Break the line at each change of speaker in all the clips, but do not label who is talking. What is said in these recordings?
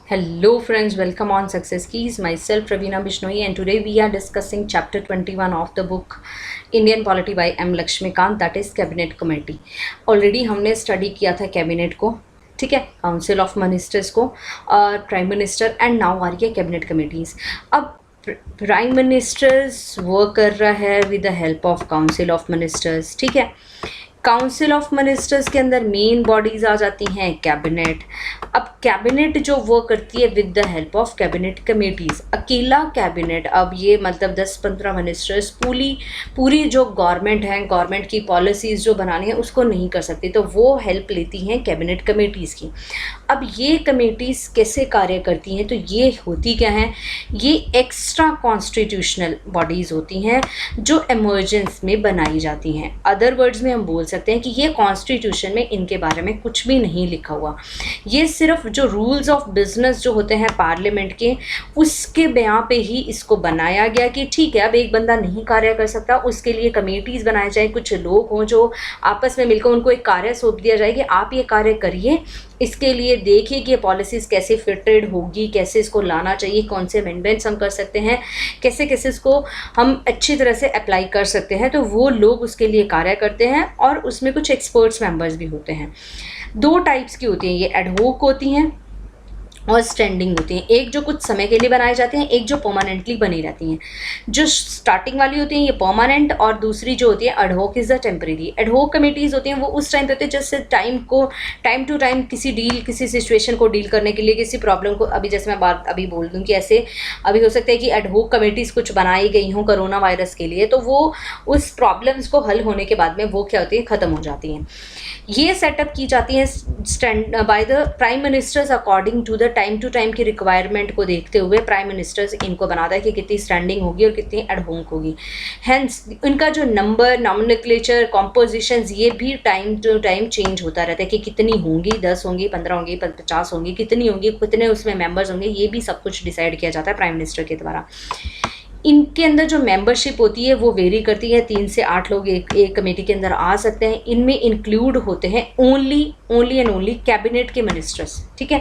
Hello friends, welcome on Success Keys. Myself Ravina Bishnoi and today we are discussing chapter 21 of the book Indian Polity by M. Lakshmikant, that is Cabinet Committee. Already हमने study किया था cabinet को, ठीक है, council of ministers को और prime minister, and now आ रही है कैबिनेट कमेटीज़. अब प्राइम मिनिस्टर्स वर्क कर रहा है with the help of council of ministers, ठीक है. काउंसिल ऑफ मिनिस्टर्स के अंदर मेन बॉडीज आ जाती हैं कैबिनेट. अब कैबिनेट जो वर्क करती है with the help of cabinet committees. अकेला कैबिनेट, अब ये मतलब 10-15 मिनिस्टर्स पूरी जो गवर्नमेंट है, गवर्नमेंट की पॉलिसीज़ जो बनानी है उसको नहीं कर सकती, तो वो हेल्प लेती हैं कैबिनेट कमेटीज़ की. अब ये कमेटीज़ कैसे कार्य करती हैं, तो ये होती क्या हैं, ये एक्स्ट्रा कॉन्स्टिट्यूशनल बॉडीज़ होती हैं जो इमरजेंस में बनाई जाती हैं. अदर वर्ड्स में हम बोल सकते हैं कि ये कॉन्स्टिट्यूशन में इनके बारे में कुछ भी नहीं लिखा हुआ. ये सिर्फ जो रूल्स ऑफ बिजनेस जो होते हैं पार्लियामेंट के, उसके बयां पे ही इसको बनाया गया कि ठीक है, अब एक बंदा नहीं कार्य कर सकता, उसके लिए कमेटीज़ बनाए जाए, कुछ लोग हों जो आपस में मिलकर उनको एक कार्य सौंप दिया जाए कि आप ये कार्य करिए, इसके लिए देखिए कि ये पॉलिसीज़ कैसे फिटेड होगी, कैसे इसको लाना चाहिए, कौन से अमेंडमेंट्स हम कर सकते हैं, कैसे कैसे इसको हम अच्छी तरह से अप्लाई कर सकते हैं. तो वो लोग उसके लिए कार्य करते हैं और उसमें कुछ एक्सपर्ट्स मेंबर्स भी होते हैं. दो टाइप्स की होती हैं, ये एडहोक होती हैं और स्टैंडिंग होती हैं. एक जो कुछ समय के लिए बनाए जाते हैं, एक जो परमानेंटली बनी रहती हैं. जो स्टार्टिंग वाली होती हैं ये परमानेंट, और दूसरी जो होती है एडहोक इज़ द टेम्परेरी. एडहोक कमेटीज़ होती हैं वो उस टाइम पे होती है जैसे टाइम टू टाइम किसी सिचुएशन को डील करने के लिए, किसी प्रॉब्लम को, अभी जैसे मैं बात अभी बोल दूँ कि ऐसे अभी हो सकता है कि एडहोक कमेटीज़ कुछ बनाई गई हों कोरोना वायरस के लिए, तो वो उस प्रॉब्लम्स को हल होने के बाद में वो क्या होती है, ख़त्म हो जाती हैं. ये सेटअप की जाती हैं by the prime ministers according to the time to time की रिक्वायरमेंट को देखते हुए प्राइम मिनिस्टर्स इनको बनाता है कि कितनी स्टैंडिंग होगी और कितनी एडहोक होगी. हेंस इनका जो नंबर, नॉमेनक्लेचर, कॉम्पोजिशंस, ये भी टाइम टू टाइम चेंज होता रहता है कि कितनी होंगी, 10 होंगी, 15 होंगी, 50 होंगी, कितनी होंगी, कितने उसमें मेंबर्स होंगे, ये भी सब कुछ डिसाइड किया जाता है प्राइम मिनिस्टर के द्वारा. इनके अंदर जो मेंबरशिप होती है वो वेरी करती है. 3 से 8 लोग एक कमेटी के अंदर आ सकते हैं. इनमें इंक्लूड होते हैं ओनली एंड ओनली कैबिनेट के मिनिस्टर्स, ठीक है.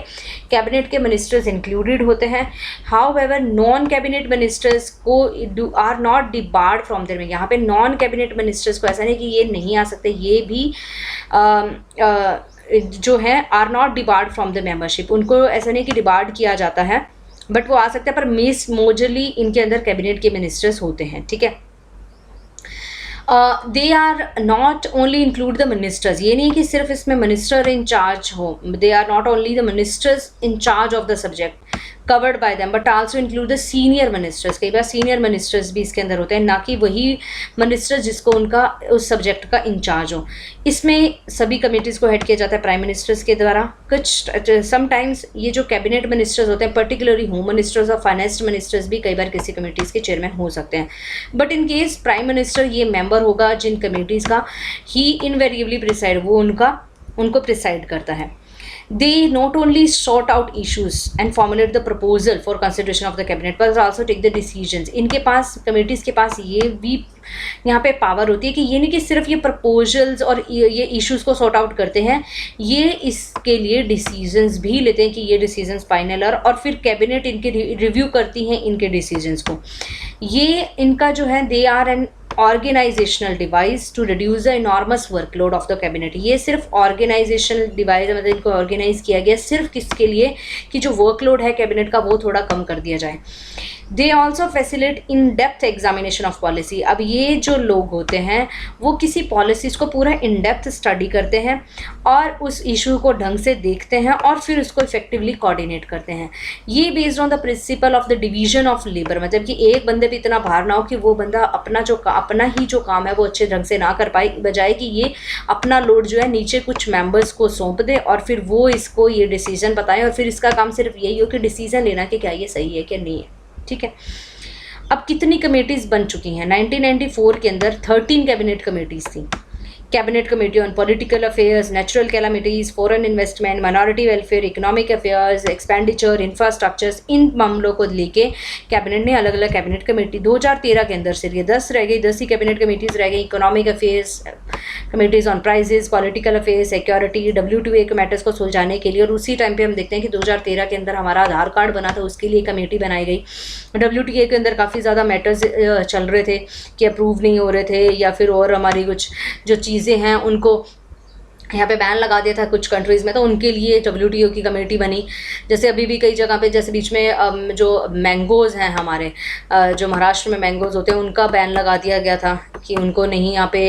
कैबिनेट के मिनिस्टर्स इंक्लूडेड होते हैं. हाउएवर नॉन कैबिनेट मिनिस्टर्स को are not debarred from there. यहाँ पे नॉन कैबिनेट मिनिस्टर्स को ऐसा नहीं कि ये नहीं आ सकते, ये भी जो है are not debarred from the membership. उनको ऐसा नहीं कि डिबार्ड किया जाता है, बट वो आ सकते हैं, पर मोस्टली इनके अंदर कैबिनेट के मिनिस्टर्स होते हैं, ठीक है. They are not only include the ministers. ये नहीं कि सिर्फ इसमें मिनिस्टर इन चार्ज हो. They are not only the ministers in charge of the subject covered by them, but also include the senior ministers. कई बार सीनियर मिनिस्टर्स भी इसके अंदर होते हैं, ना कि वही मिनिस्टर जिसको उनका उस सब्जेक्ट का इंचार्ज हो. इसमें सभी कमेटीज़ को हेड किया जाता है प्राइम मिनिस्टर्स के द्वारा. कुछ समटाइम्स ये जो कैबिनेट मिनिस्टर्स होते हैं, पर्टिकुलरली होम मिनिस्टर्स और फाइनेंस मिनिस्टर्स भी कई बार किसी कमेटीज़ के चेयरमैन हो सकते हैं. But in case prime minister ये मेंबर होगा जिन कमेटीज़ का, ही इनवेरिएबली प्रिसाइड, वो उनको प्रिसाइड करता है. They not only sort out issues and formulate the proposal for consideration of the cabinet, but also take the decisions. इनके पास, कमेटीज़ के पास ये भी यहाँ पे पावर होती है कि ये नहीं कि सिर्फ ये प्रपोजल्स और ये इश्यूज़ को सॉर्ट आउट करते हैं, ये इसके लिए डिसीजंस भी लेते हैं कि ये डिसीजंस फाइनल, और फिर कैबिनेट इनके रिव्यू करती हैं इनके डिसीजंस को. ये इनका जो है, they are an organisational device to reduce the enormous workload of the cabinet. ये सिर्फ ऑर्गेनाइजेशनल डिवाइस है, मतलब इनको ऑर्गेनाइज किया गया सिर्फ किसके लिए कि जो वर्कलोड है कैबिनेट का वो थोड़ा कम कर दिया जाए. They also facilitate in depth examination of policy. अब ये जो लोग होते हैं वो किसी पॉलिसीज़ को पूरा इन डेप्थ स्टडी करते हैं और उस इशू को ढंग से देखते हैं और फिर उसको इफेक्टिवली कोऑर्डिनेट करते हैं. ये based on the principle of the division of labour, मतलब कि एक बंदे पे इतना भार ना हो कि वो बंदा अपना ही जो काम है वो अच्छे ढंग से ना कर पाए, बजाय कि ये अपना लोड जो है नीचे कुछ मेंबर्स को सौंप दे और फिर वो इसको ये डिसीजन बताएं और फिर इसका काम सिर्फ यही हो कि डिसीजन लेना कि क्या ये सही है क्या नहीं है, ठीक है. अब कितनी कमेटीज़ बन चुकी हैं? 1994 के अंदर 13 कैबिनेट कमेटीज़ थी. Cabinet committee on political affairs, natural calamities, foreign investment, minority welfare, economic affairs, expenditure, infrastructures, इन मामलों को लेके कैबिनेट ने अलग अलग कैबिनेट कमेटी 2013 के अंदर से 10 रह गई, 10 ही कैबिनेट कमेटीज़ रह गई। Economic affairs committees on prices, political affairs, security, WTO के मैटर्स को सुलझाने के लिए। और उसी टाइम पे हम देखते हैं कि 2013 के अंदर हमारा आधार कार्ड बना था, उसके लिए कमेटी बनाई गई। WTO के अंदर काफ़ी ज़्यादा मैटर्स चल रहे थे कि अप्रूव नहीं हो रहे थे, या फिर और हमारी कुछ जो चीज़ें हैं उनको यहाँ पे बैन लगा दिया था कुछ कंट्रीज़ में, तो उनके लिए WTO की कमेटी बनी। जैसे अभी भी कई जगह पे, जैसे बीच में जो मैंगोज़ हैं हमारे, जो महाराष्ट्र में मैंगोज़ होते हैं, उनका बैन लगा दिया गया था कि उनको नहीं यहाँ पे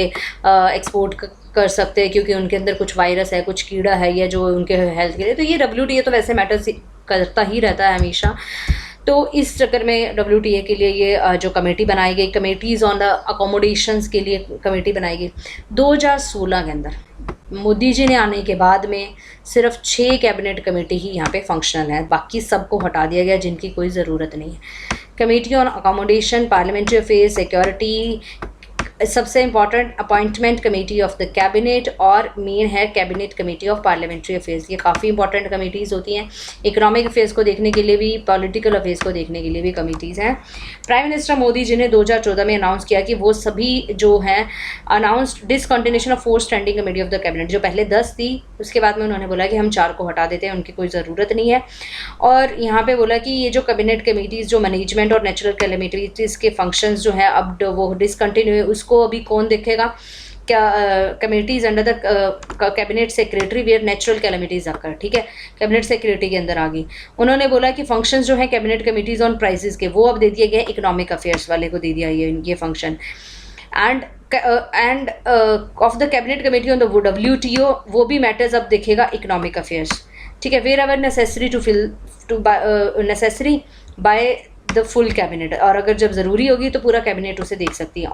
एक्सपोर्ट कर सकते क्योंकि उनके अंदर कुछ वायरस है, कुछ कीड़ा है, या जो उनके हेल्थ के लिए। तो ये WTO तो वैसे मैटर्स करता ही रहता है हमेशा। तो इस चक्कर में WTO के लिए ये जो कमेटी बनाई गई, कमेटीज़ ऑन द अकोमोडेशंस के लिए कमेटी बनाई गई 2016 के अंदर। मोदी जी ने आने के बाद में सिर्फ 6 कैबिनेट कमेटी ही यहाँ पे फंक्शनल है, बाकी सबको हटा दिया गया जिनकी कोई ज़रूरत नहीं है। Committee on accommodation, parliamentary affairs, security, सबसे important appointment committee of the cabinet, और मेन है cabinet committee of parliamentary affairs. ये काफ़ी इंपॉर्टेंट कमेटीज़ होती हैं। इकोनॉमिक अफेयर्स को देखने के लिए भी, पॉलिटिकल अफेयर्स को देखने के लिए भी कमेटीज़ हैं। प्राइम मिनिस्टर मोदी जी ने 2014 में अनाउंस किया कि वो सभी जो हैं announced discontinuation of 4 standing committee of the cabinet, जो पहले 10 थी, उसके बाद में उन्होंने बोला कि हम 4 को हटा देते हैं, उनकी कोई ज़रूरत नहीं है। और यहाँ पे बोला कि ये जो कैबिनेट कमेटीज़ जो मैनेजमेंट और नेचुरल कैलेमिटीज़ के फंक्शंस जो है अब वो डिसकंटिन्यू है, उसको अभी कौन देखेगा? क्या committees under the cabinet secretary where natural calamities आकर, ठीक है, कैबिनेट सेक्रेटरी के अंदर आ गई। उन्होंने बोला कि फंक्शंस जो है कैबिनेट कमेटीज़ ऑन प्राइजेस के, वो अब दे दिए गए, इकोनॉमिक अफेयर्स वाले को दे दिया ये function. End of the cabinet committee on the WTO, वो भी मैटर्स अब देखेगा इकोनॉमिक अफेयर्स, ठीक है, wherever necessary necessary by the full cabinet, और अगर जब ज़रूरी होगी तो पूरा कैबिनेट उसे देख सकती है।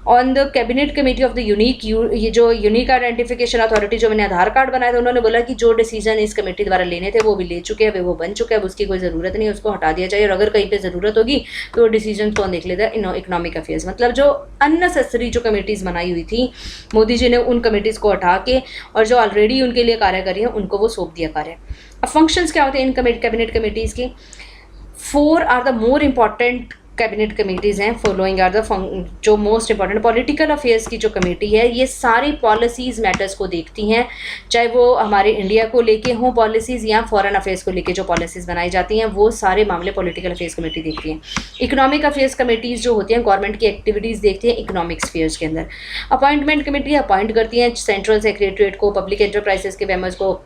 On the cabinet committee of the ये जो यूनिक आइडेंटिफिकेशन अथॉरिटी, जो मैंने आधार कार्ड बनाया था, उन्होंने बोला कि जो डिसीजन इस कमेटी द्वारा लेने थे वो भी ले चुके हैं, वो बन चुके हैं, अब उसकी कोई ज़रूरत नहीं है, उसको हटा दिया जाए। और अगर कहीं पे ज़रूरत होगी तो वो डिसीजन कौन देख लेता है? Economic affairs. मतलब जो अननेसेसरी जो कमेटीज़ बनाई हुई थी, मोदी जी ने उन कमेटीज़ को हटा के, और जो ऑलरेडी उनके लिए कार्य कर रही हैं उनको वो सौंप दिया कार्य। अब फंक्शंस क्या होते हैं इन कैबिनेट कमेटीज़ की? 4 are the more important cabinet committees हैं। फॉलोइंग आर द जो मोस्ट इंपॉर्टेंट। पॉलिटिकल अफेयर्स की जो कमेटी है, ये सारी पॉलिसीज़ मैटर्स को देखती हैं, चाहे वो हमारे इंडिया को लेके हों पॉलिसीज़ या फॉरेन अफेयर्स को लेके जो पॉलिसीज़ बनाई जाती हैं, वो सारे मामले पॉलिटिकल अफेयर्स कमेटी देखती हैं। इकोनॉमिक अफेयर्स कमेटीज़ जो होती हैं, गवर्नमेंट की एक्टिविटीज़ देखती हैं इकोनॉमिक स्फीयर्स के अंदर। अपॉइंटमेंट कमेटी अपॉइंट करती हैं सेंट्रल सेक्रेटरीट को, पब्लिक एंटरप्राइजेस के मेंबर्स को,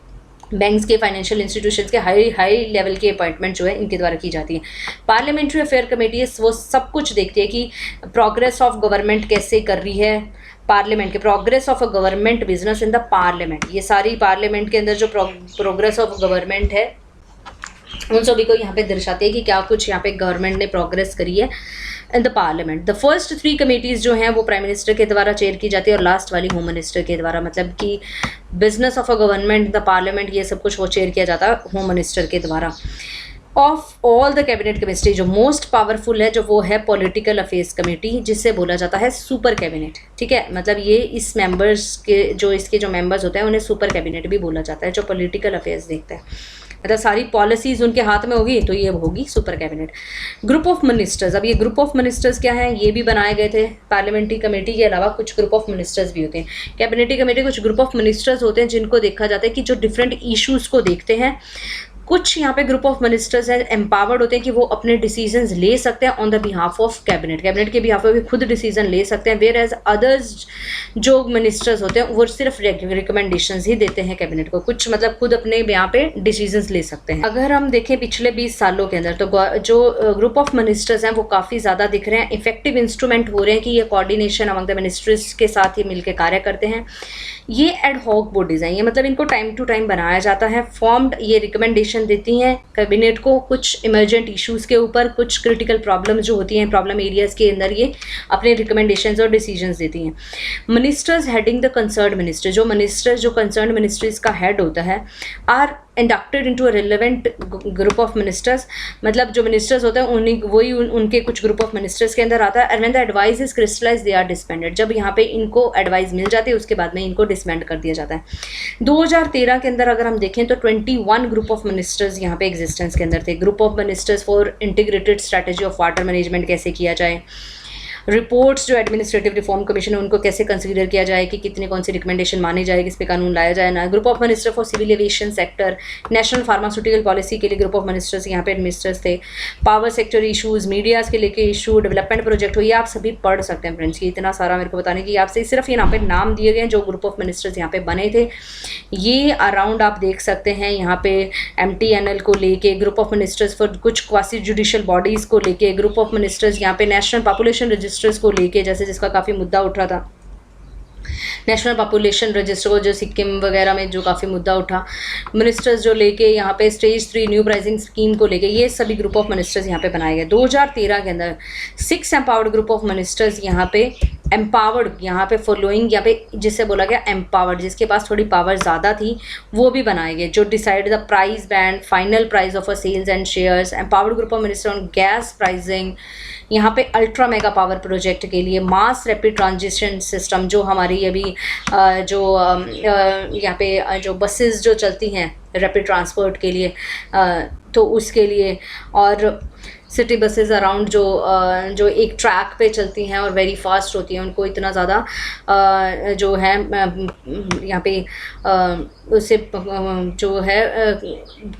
बैंक्स के, फाइनेंशियल इंस्टीट्यूशंस के हाई लेवल के अपॉइंटमेंट जो है इनके द्वारा की जाती है। पार्लियामेंट्री अफेयर कमेटी वो सब कुछ देखती है कि प्रोग्रेस ऑफ गवर्नमेंट कैसे कर रही है, पार्लियामेंट के progress of a government business in the parliament. ये सारी पार्लियामेंट के अंदर जो प्रोग्रेस ऑफ गवर्नमेंट है उन सभी को यहाँ पे दर्शाती है कि क्या कुछ यहाँ पे गवर्नमेंट ने प्रोग्रेस करी है in the parliament. The first 3 committees जो हैं वो प्राइम मिनिस्टर के द्वारा चेयर की जाती है, और लास्ट वाली होम मिनिस्टर के द्वारा। मतलब कि business of a government, the parliament, ये सब कुछ वो चेयर किया जाता है होम मिनिस्टर के द्वारा। Of all the cabinet committee जो मोस्ट पावरफुल है, जो वो है पॉलिटिकल अफेयर्स कमेटी, जिससे बोला जाता है सुपर कैबिनेट, ठीक है। मतलब ये इस मेंबर्स के जो इसके जो मेंबर्स होते हैं उन्हें सुपर कैबिनेट भी बोला जाता है, जो पॉलिटिकल अफेयर्स देखते हैं। मतलब सारी पॉलिसीज़ उनके हाथ में होगी तो ये होगी super cabinet. Group of ministers, अब ये ग्रुप ऑफ मिनिस्टर्स क्या हैं, ये भी बनाए गए थे पार्लियामेंट्री कमेटी के अलावा। कुछ ग्रुप ऑफ मिनिस्टर्स भी होते हैं कैबिनेट कमेटी, कुछ ग्रुप ऑफ मिनिस्टर्स होते हैं जिनको देखा जाता है कि जो डिफरेंट इशूज़ को देखते हैं। कुछ यहाँ पे ग्रुप ऑफ मिनिस्टर्स हैं एम्पावर्ड होते हैं कि वो अपने डिसीजंस ले सकते हैं on the behalf of cabinet, cabinet के बिहाफ पे खुद डिसीजन ले सकते हैं। वेयर एज अदर्स जो मिनिस्टर्स होते हैं वो सिर्फ रिकमेंडेशंस ही देते हैं कैबिनेट को, कुछ मतलब खुद अपने यहाँ पे डिसीजंस ले सकते हैं। अगर हम देखें पिछले 20 सालों के अंदर तो जो ग्रुप ऑफ मिनिस्टर्स हैं वो काफ़ी ज़्यादा दिख रहे हैं, इफेक्टिव इंस्ट्रूमेंट हो रहे हैं कि ये कोऑर्डिनेशन अमंग द मिनिस्ट्रीज के साथ ही मिलकर कार्य करते हैं। ये एड हॉक बॉडीज़ हैं, ये मतलब इनको टाइम टू टाइम बनाया जाता है, फॉर्म्ड, ये रिकमेंडेशन देती हैं कैबिनेट को कुछ इमरजेंट इश्यूज़ के ऊपर, कुछ क्रिटिकल प्रॉब्लम्स जो होती हैं प्रॉब्लम एरियाज़ के अंदर ये अपने रिकमेंडेशंस और डिसीजंस देती हैं। Ministers heading the concern minister, जो मिनिस्टर जो कंसर्न मिनिस्ट्रीज का हेड होता है, are inducted into a relevant group of ministers, मतलब जो मिनिस्टर्स होते हैं उन्हीं वही उनके कुछ ग्रुप ऑफ मिनिस्टर्स के अंदर आता है। And when the advice is crystallise they are disbanded, जब यहाँ पे इनको एडवाइस मिल जाती है उसके बाद में इनको डिसबैंड कर दिया जाता है। 2013 के अंदर अगर हम देखें तो 21 ग्रुप ऑफ मिनिस्टर्स यहाँ पे एग्जिस्टेंस के अंदर थे। Group of ministers for integrated strategy of water management कैसे किया जाए, रिपोर्ट्स जो एडमिनिस्ट्रेटिव रिफॉर्म कमीशन है उनको कैसे कंसीडर किया जाए कि कितने कौन सी रिकमेंडेशन मानी जाए, किस पे कानून लाया जाए ना। Group of minister for civil aviation sector, national pharmaceutical policy के लिए ग्रुप ऑफ मिनिस्टर्स यहाँ पे एडमिनिस्टर्स थे। पावर सेक्टर इशूज़, मीडियाज़ के लेके इशू, डेवलपमेंट प्रोजेक्ट हो, ये आप सभी पढ़ सकते हैं फ्रेंड्स। ये इतना सारा मेरे को बताने की आपसे सिर्फ यहाँ पे नाम दिए गए जो ग्रुप ऑफ मिनिस्टर्स यहाँ पे बने थे। ये अराउंड आप देख सकते हैं यहाँ पे MTNL को लेके, ग्रुप ऑफ मिनिस्टर्स फॉर कुछ क्वासी जुडिशियल बॉडीज़ को लेके, ग्रुप ऑफ मिनिस्टर्स यहाँ पे नेशनल पॉपुलेशन रजिस्टर्स को लेके, जैसे जिसका काफ़ी मुद्दा उठ रहा था नेशनल पॉपुलेशन रजिस्टर को, जो सिक्किम वगैरह में जो काफ़ी मुद्दा उठा, मिनिस्टर्स जो लेके यहाँ पे स्टेज 3 न्यू प्राइसिंग स्कीम को लेके, ये सभी ग्रुप ऑफ मिनिस्टर्स यहाँ पे बनाए गए। 2013 के अंदर 6 एम्पावर्ड ग्रुप ऑफ मिनिस्टर्स यहाँ पे एम्पावर्ड, यहाँ पे फॉलोइंग, यहाँ पे जिससे बोला गया एम्पावर्ड, जिसके पास थोड़ी पावर ज़्यादा थी वो भी बनाए गए, जो decide the price band, final price of a sales and shares. Empowered group of minister on gas pricing, यहाँ पे अल्ट्रा मेगा पावर प्रोजेक्ट के लिए, मास रैपिड ट्रांजिशन सिस्टम, जो हमारी अभी यहाँ पे जो बसेस जो चलती हैं रैपिड ट्रांसपोर्ट के लिए, तो उसके लिए, और सिटी बसेस अराउंड जो एक ट्रैक पे चलती हैं और वेरी फास्ट होती हैं, उनको इतना ज़्यादा जो है यहाँ पे उससे जो है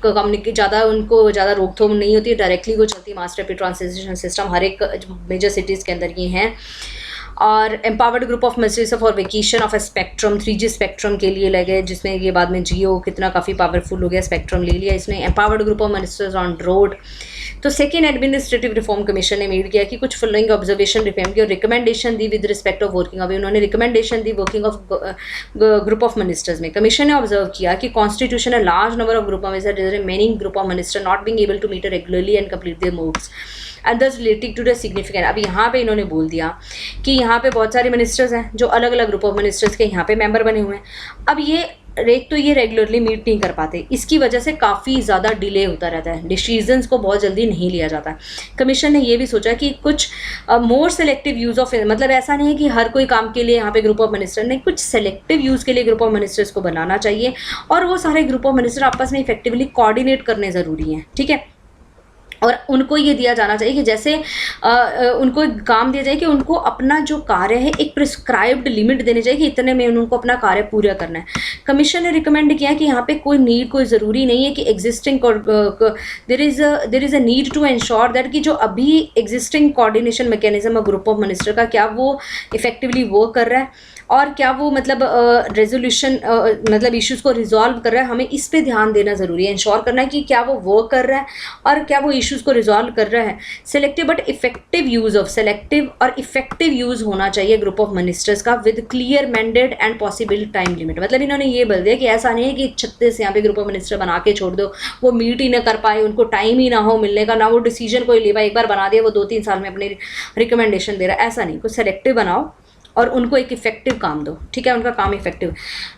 कम्युनिकेट ज़्यादा, उनको ज़्यादा रोक थोक नहीं होती, डायरेक्टली वो चलती है। मास रैपिड ट्रांजिशन सिस्टम हर एक मेजर सिटीज़ के अंदर ये हैं। और empowered group of ministers for vacation of A spectrum, 3G spectrum के लिए लगे, जिसमें ये बाद में जियो कितना काफ़ी पावरफुल हो गया, स्पेक्ट्रम ले लिया इसने। Empowered group of ministers on road. तो सेकेंड एडमिनिस्ट्रेटिव रिफॉर्म कमीशन ने मेड किया कि कुछ फॉलोइंग ऑब्जर्वेशन रिफॉर्म की और रिकमेंडेशन दी विद रिस्पेक्ट ऑफ वर्किंग। अभी उन्होंने रिकमेंडेशन दी working of group of ministers में। कमीशन ने ऑब्जर्व किया कि constitution a large number of group of minister remaining group of minister not being able to meet regularly and complete their moves and दस relating to the significant. अब यहाँ पे इन्होंने बोल दिया कि यहाँ पे बहुत सारे मिनिस्टर्स हैं जो अलग अलग ग्रुप ऑफ मिनिस्टर्स के यहाँ पे मेंबर बने हुए हैं। अब ये एक तो ये रेगुलरली मीट नहीं कर पाते, इसकी वजह से काफ़ी ज़्यादा डिले होता रहता है, डिसीजंस को बहुत जल्दी नहीं लिया जाता। कमीशन ने ये भी सोचा कि कुछ मोर सेलेक्टिव यूज़ ऑफ, मतलब ऐसा नहीं है कि हर कोई काम के लिए यहाँ पे ग्रुप ऑफ मिनिस्टर नहीं, कुछ सेलेक्टिव यूज़ के लिए ग्रुप ऑफ मिनिस्टर्स को बनाना चाहिए और वो सारे ग्रुप ऑफ मिनिस्टर आपस में इफेक्टिवली कोऑर्डिनेट करने ज़रूरी हैं, ठीक है। और उनको ये दिया जाना चाहिए कि जैसे उनको काम दिया जाए कि उनको अपना जो कार्य है एक प्रिस्क्राइब्ड लिमिट देनी चाहिए कि इतने में उनको अपना कार्य पूरा करना है। कमीशन ने रिकमेंड किया कि यहाँ पे कोई नीड, कोई ज़रूरी नहीं है कि existing there is a need to ensure that कि जो अभी existing coordination mechanism group of minister का क्या वो इफेक्टिवली वर्क कर रहा है और क्या वो मतलब रेजोल्यूशन मतलब इश्यूज़ को रिजॉल्व कर रहा है। हमें इस पे ध्यान देना ज़रूरी है, इंश्योर करना है कि क्या वो वर्क कर रहा है और क्या वो इश्यूज़ को रिजॉल्व कर रहा है। Selective but effective use of, selective और इफेक्टिव यूज़ होना चाहिए ग्रुप ऑफ मिनिस्टर्स का with clear mandate and possible time limit. मतलब इन्होंने ये बोल दिया कि ऐसा नहीं है कि 36 यहाँ पे ग्रुप ऑफ मिनिस्टर बना के छोड़ दो, वो मीट ही ना कर पाए, उनको टाइम ही ना हो मिलने का, ना वो डिसीजन कोई ले पाए, एक बार बना दिया वो 2-3 साल में अपनी रिकमेंडेशन दे रहा है, ऐसा नहीं। कुछ सेलेक्टिव बनाओ और उनको एक इफेक्टिव काम दो, ठीक है, उनका काम effective.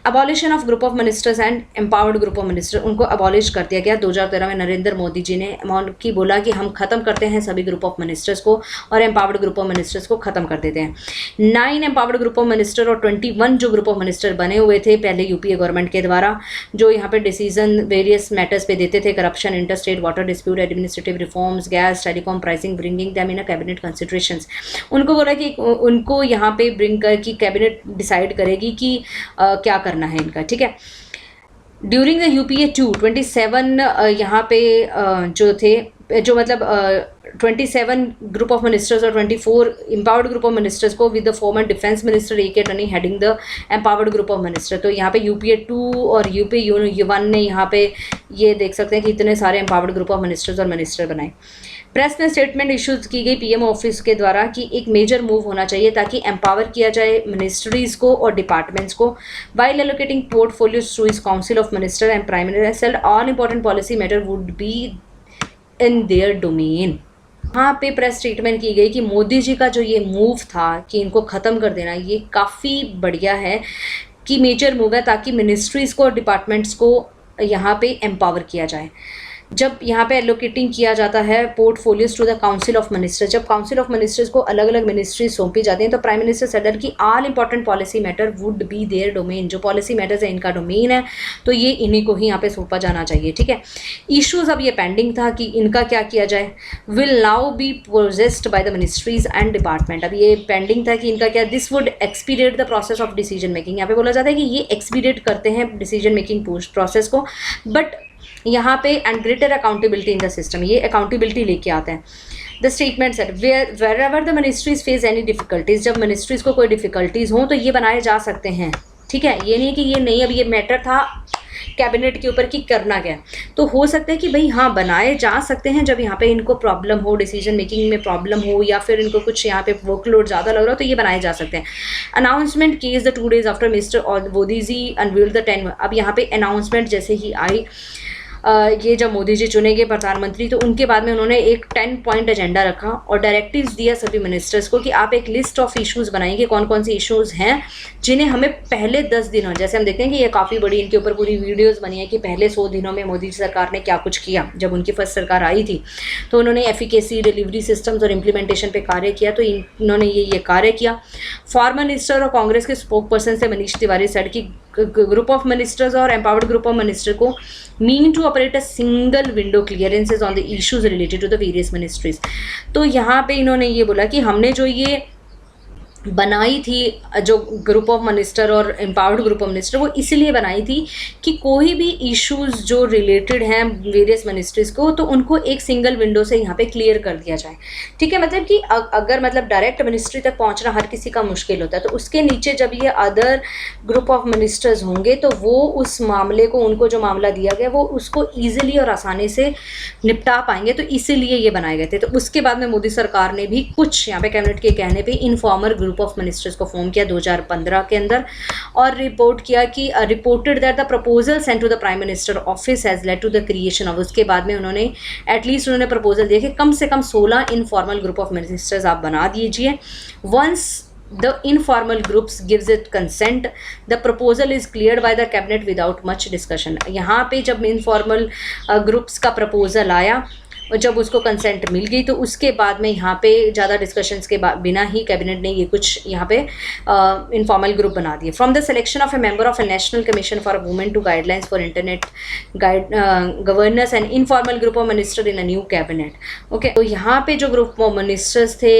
Abolition of group of ministers and empowered group of minister, उनको अबॉलिश कर दिया गया 2013 में। नरेंद्र मोदी जी ने की बोला कि हम ख़त्म करते हैं सभी ग्रुप ऑफ मिनिस्टर्स को और एम्पावर्ड ग्रुप ऑफ मिनिस्टर्स को ख़त्म कर देते हैं। 9 एम्पावर्ड ग्रुप ऑफ मिनिस्टर और 21 जो ग्रुप ऑफ मिनिस्टर बने हुए थे पहले यूपीए गवर्नमेंट के द्वारा, जो यहाँ पे डिसीजन वेरियस मैटर्स पे देते थे, corruption, inter state water dispute, administrative reforms, gas, telecom pricing, bringing them in a cabinet considerations. उनको बोला कि उनको यहाँ पे ब्रिंग कर की कैबिनेट डिसाइड करेगी कि क्या करना है इनका, ठीक है। ड्यूरिंग द यूपीए 2 27 यहाँ पे जो थे, जो मतलब 27 ग्रुप ऑफ मिनिस्टर्स और 24 एम्पावर्ड ग्रुप ऑफ मिनिस्टर्स को with the former defence minister ए के टनी heading the empowered group of minister. तो यहाँ पे यूपीए 2 और यूपीए 1 ने यहाँ पे ये देख सकते हैं कि इतने सारे एम्पावर्ड ग्रुप ऑफ मिनिस्टर्स और मिनिस्टर बनाए। प्रेस में स्टेटमेंट इशूज की गई पीएम ऑफिस के द्वारा कि एक मेजर मूव होना चाहिए ताकि एम्पावर किया जाए मिनिस्ट्रीज को और डिपार्टमेंट्स को, while allocating portfolios to his council of minister and prime minister, all important policy matter would be in their domain. यहाँ पे प्रेस स्टेटमेंट की गई कि मोदी जी का जो ये मूव था कि इनको ख़त्म कर देना, ये काफ़ी बढ़िया है कि मेजर मूव है ताकि मिनिस्ट्रीज़ को और डिपार्टमेंट्स को यहाँ पे एम्पावर किया जाए। जब यहाँ पे एलोकेटिंग किया जाता है portfolios to the council of ministers, जब काउंसिल ऑफ मिनिस्टर्स को अलग अलग मिनिस्ट्री सौंपी जाती हैं, तो प्राइम मिनिस्टर सेड कि all important policy matter would be their domain, जो पॉलिसी मैटर्स है इनका डोमेन है, तो ये इन्हीं को ही यहाँ पे सौंपा जाना चाहिए। ठीक है, इश्यूज अब ये पेंडिंग था कि इनका क्या किया जाए, will now be processed by the ministries and department. अब ये पेंडिंग था कि इनका क्या, this would expedite the process of decision making. यहाँ पे बोला जाता है कि ये एक्सपीडिएट करते हैं डिसीजन मेकिंग प्रोसेस को, बट यहाँ पे and greater accountability in the system, ये अकाउंटेबिलिटी लेके आते हैं। The statement said wherever the ministries face any difficulties, जब मिनिस्ट्रीज को कोई डिफिकल्टीज हों तो ये बनाए जा सकते हैं। ठीक है, ये नहीं कि ये नहीं, अब ये मैटर था कैबिनेट के ऊपर कि करना क्या, तो हो सकता है कि भाई हाँ बनाए जा सकते हैं जब यहाँ पे इनको प्रॉब्लम हो, डिसीजन मेकिंग में प्रॉब्लम हो, या फिर इनको कुछ यहाँ पे वर्कलोड ज़्यादा लग रहा हो, तो ये बनाए जा सकते हैं। Announcement case the 2 days after mister Modi ji unveiled the 10, अब यहाँ पे अनाउंसमेंट जैसे ही आई, ये जब मोदी जी चुने गए प्रधानमंत्री, तो उनके बाद में उन्होंने एक 10 पॉइंट एजेंडा रखा और डायरेक्टिव्स दिया सभी मिनिस्टर्स को कि आप एक लिस्ट ऑफ इश्यूज़ बनाएंगे, कौन कौन से इश्यूज़ हैं जिन्हें हमें पहले 10 दिनों, जैसे हम देखते हैं कि ये काफ़ी बड़ी इनके ऊपर पूरी वीडियोस बनी है कि पहले 100 दिनों में मोदी सरकार ने क्या कुछ किया। जब उनकी फर्स्ट सरकार आई थी तो उन्होंने एफिकेसी, डिलीवरी सिस्टम्स और इम्प्लीमेंटेशन पे कार्य किया, तो इन्होंने ये कार्य किया। फॉर्मर मिनिस्टर और कांग्रेस के स्पोक पर्सन से मनीष तिवारी सेड की ग्रुप ऑफ मिनिस्टर्स और एम्पावर्ड ग्रुप ऑफ मिनिस्टर को mean to operate a single window clearances on the issues related to the various ministries. तो यहाँ पे इन्होंने ये बोला कि हमने जो ये बनाई थी जो ग्रुप ऑफ मिनिस्टर और एम्पावर्ड ग्रुप ऑफ मिनिस्टर, वो इसलिए बनाई थी कि कोई भी इश्यूज जो रिलेटेड हैं वेरियस मिनिस्ट्रीज को, तो उनको एक सिंगल विंडो से यहाँ पे क्लियर कर दिया जाए। ठीक है, मतलब कि अगर मतलब डायरेक्ट मिनिस्ट्री तक पहुँचना हर किसी का मुश्किल होता है, तो उसके नीचे जब ये अदर ग्रुप ऑफ मिनिस्टर्स होंगे तो वो उस मामले को, उनको जो मामला दिया गया वो उसको ईजिली और आसानी से निपटा पाएंगे, तो इसीलिए ये बनाए गए थे। तो उसके बाद में मोदी सरकार ने भी कुछ यहाँ पे कैबिनेट के कहने पर इनफॉर्मल ग्रुप ऑफ मिनिस्टर्स को फॉर्म किया 2015 के अंदर, और रिपोर्ट किया कि reported that the proposal sent to the prime minister office has led to the creation of, उसके बाद में उन्होंने एटलीस्ट उन्होंने प्रपोजल दिया कि कम से कम 16 इनफॉर्मल ग्रुप ऑफ मिनिस्टर्स आप बना दीजिए। Once the informal groups gives it consent, the proposal is cleared by the cabinet without much discussion। यहाँ पे जब इनफॉर्मल ग्रुप्स का प्रपोजल आया और जब उसको कंसेंट मिल गई, तो उसके बाद में यहाँ पे ज़्यादा डिस्कशंस के बिना ही कैबिनेट ने ये कुछ यहाँ पे इनफॉर्मल ग्रुप बना दिए। From the selection of a member of a national commission for women to guidelines for internet governance and informal group of minister in a new cabinet. Okay, तो यहाँ पे जो ग्रुप ऑफ मिनिस्टर्स थे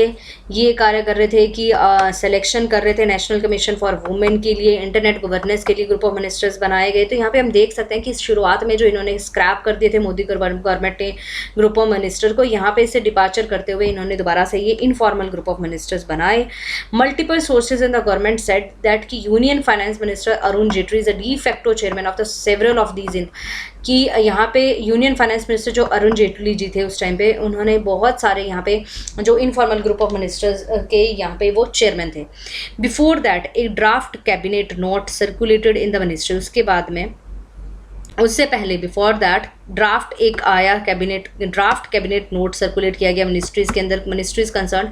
ये कार्य कर रहे थे कि सिलेक्शन कर रहे थे नेशनल कमीशन फॉर वुमेन के लिए, इंटरनेट गवर्नेंस के लिए ग्रुप ऑफ मिनिस्टर्स बनाए गए। तो यहाँ पे हम देख सकते हैं कि शुरुआत में जो इन्होंने स्क्रैप कर दिए थे मोदी गवर्नमेंट ने ग्रुप ऑफ मिनिस्टर को, यहाँ पे इससे डिपार्चर करते हुए इन्होंने दोबारा से ये इनफॉर्मल ग्रुप ऑफ मिनिस्टर्स बनाए। Multiple sources in the government said that कि union finance minister Arun Jaitley is the de facto chairman of the several of these in, कि यहाँ पे यूनियन फाइनेंस मिनिस्टर जो अरुण जेटली जी थे उस टाइम पे, उन्होंने बहुत सारे यहाँ पे जो इनफॉर्मल ग्रुप ऑफ मिनिस्टर्स के यहाँ पे वो चेयरमैन थे। Before that A draft cabinet note circulated in the ministry, उसके बाद में उससे पहले बिफोर दैट ड्राफ्ट एक आया, ड्राफ्ट कैबिनेट नोट सर्कुलेट किया गया मिनिस्ट्रीज़ के अंदर। Ministries concern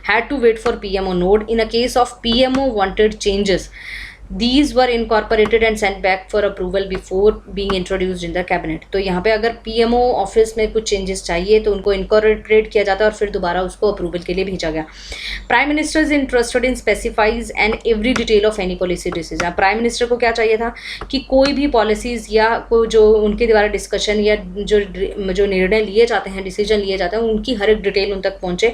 had to wait for PMO note in a case of PMO wanted changes, these were incorporated and sent back for approval before being introduced in the cabinet। तो यहाँ पे अगर PMO office में कुछ changes चाहिए तो उनको incorporate किया जाता है और फिर दोबारा उसको अप्रूवल के लिए भेजा गया। Prime minister is interested in specifies and every detail of any policy decision. Prime minister को क्या चाहिए था कि कोई भी पॉलिसीज़ या कोई जो उनके द्वारा डिस्कशन या जो निर्णय लिए जाते हैं, डिसीजन लिए जाते हैं, उनकी हर एक डिटेल उन तक पहुँचे।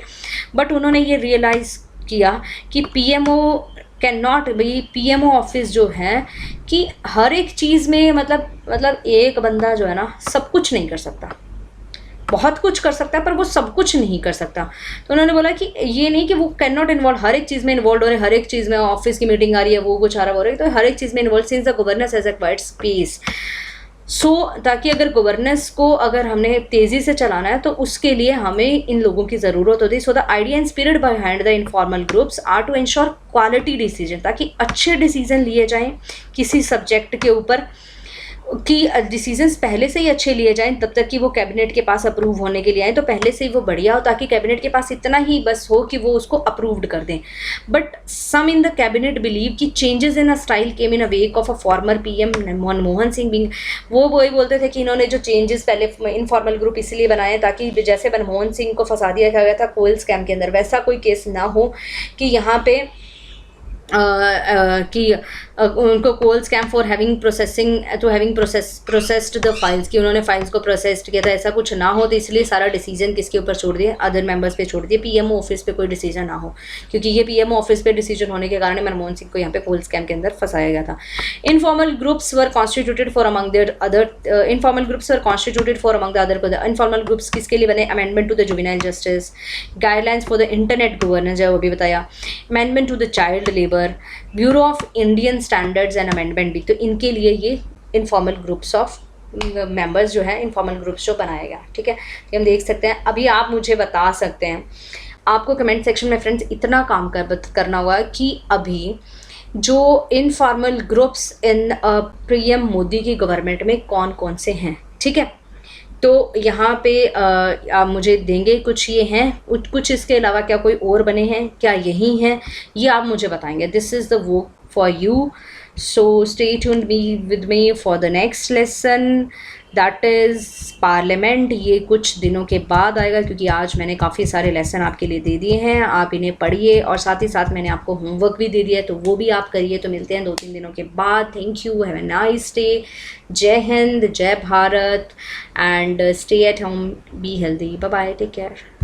बट उन्होंने ये रियलाइज़ किया कि पीएमओ कैन नॉट, भाई पीएमओ ऑफिस जो है कि हर एक चीज़ में मतलब एक बंदा जो है ना सब कुछ नहीं कर सकता, बहुत कुछ कर सकता है पर वो सब कुछ नहीं कर सकता। तो उन्होंने बोला कि ये नहीं कि वो कैन नॉट इन्वॉल्व, हर एक चीज़ में इन्वॉल्व हो रहे, हर एक चीज़ में ऑफिस की मीटिंग आ रही है, वो कुछ आ रहा हो रही है, तो हर एक चीज़ में involve since the governance has acquired space. ताकि अगर गवर्नेंस को अगर हमने तेज़ी से चलाना है तो उसके लिए हमें इन लोगों की ज़रूरत होती है। So the idea and spirit behind the informal groups are to ensure quality decision, ताकि अच्छे डिसीजन लिए जाएं किसी सब्जेक्ट के ऊपर, कि डिसीजंस पहले से ही अच्छे लिए जाएं तब तक कि वो कैबिनेट के पास अप्रूव होने के लिए आए, तो पहले से ही वो बढ़िया हो ताकि कैबिनेट के पास इतना ही बस हो कि वो उसको अप्रूव्ड कर दें. But some in the cabinet believe कि changes in a style came in a wake of a former PM Manmohan Singh being. वो वही बोलते थे कि इन्होंने जो चेंजेस पहले इनफॉर्मल ग्रुप इसलिए बनाए ताकि जैसे मनमोहन सिंह को फंसा दिया गया था कोल स्कैम के अंदर, वैसा कोई केस ना हो कि यहाँ पे कि उनको coal scam for having processed the files, कि उन्होंने फाइल्स को प्रोसेस्ड किया था, ऐसा कुछ ना हो. तो इसलिए सारा डिसीजन किसके ऊपर छोड़ दिए, अदर मेंबर्स पे छोड़ दिए, पीएमओ ऑफिस पे कोई डिसीजन ना हो, क्योंकि ये पीएमओ ऑफिस पे डिसीजन होने के कारण मनमोहन सिंह को यहाँ पे कोल स्कैम के अंदर फंसाया गया था. Informal groups were constituted for among their other informal groups were constituted for among the other. Informal groups किसके लिए बने, amendment to the juvenile justice, guidelines for the internet governance जो अभी बताया, amendment to the child labour, bureau of Indian standards and amendment भी. तो इनके लिए ये इनफॉर्मल ग्रुप्स ऑफ मेंबर्स जो है, इनफॉर्मल ग्रुप्स जो बनाया गया. ठीक है, हम देख सकते हैं. अभी आप मुझे बता सकते हैं, आपको कमेंट सेक्शन में फ्रेंड्स इतना काम करना होगा कि अभी जो informal groups in PM Modi की गवर्नमेंट में कौन कौन से हैं. ठीक है, तो यहाँ पे आप मुझे देंगे कुछ ये हैं, कुछ इसके अलावा क्या कोई और बने हैं, क्या यही हैं, ये आप मुझे बताएंगे. This is the work for you. So stay tuned with me for the next lesson, that is parliament. ये कुछ दिनों के बाद आएगा क्योंकि आज मैंने काफ़ी सारे लेसन आपके लिए दे दिए हैं. आप इन्हें पढ़िए और साथ ही साथ मैंने आपको होमवर्क भी दे दिया है, तो वो भी आप करिए. तो मिलते हैं 2-3 दिनों के बाद. Thank you, have a nice day. Jai Hind, Jai Bharat, and stay at home, be healthy. Bye bye, take care.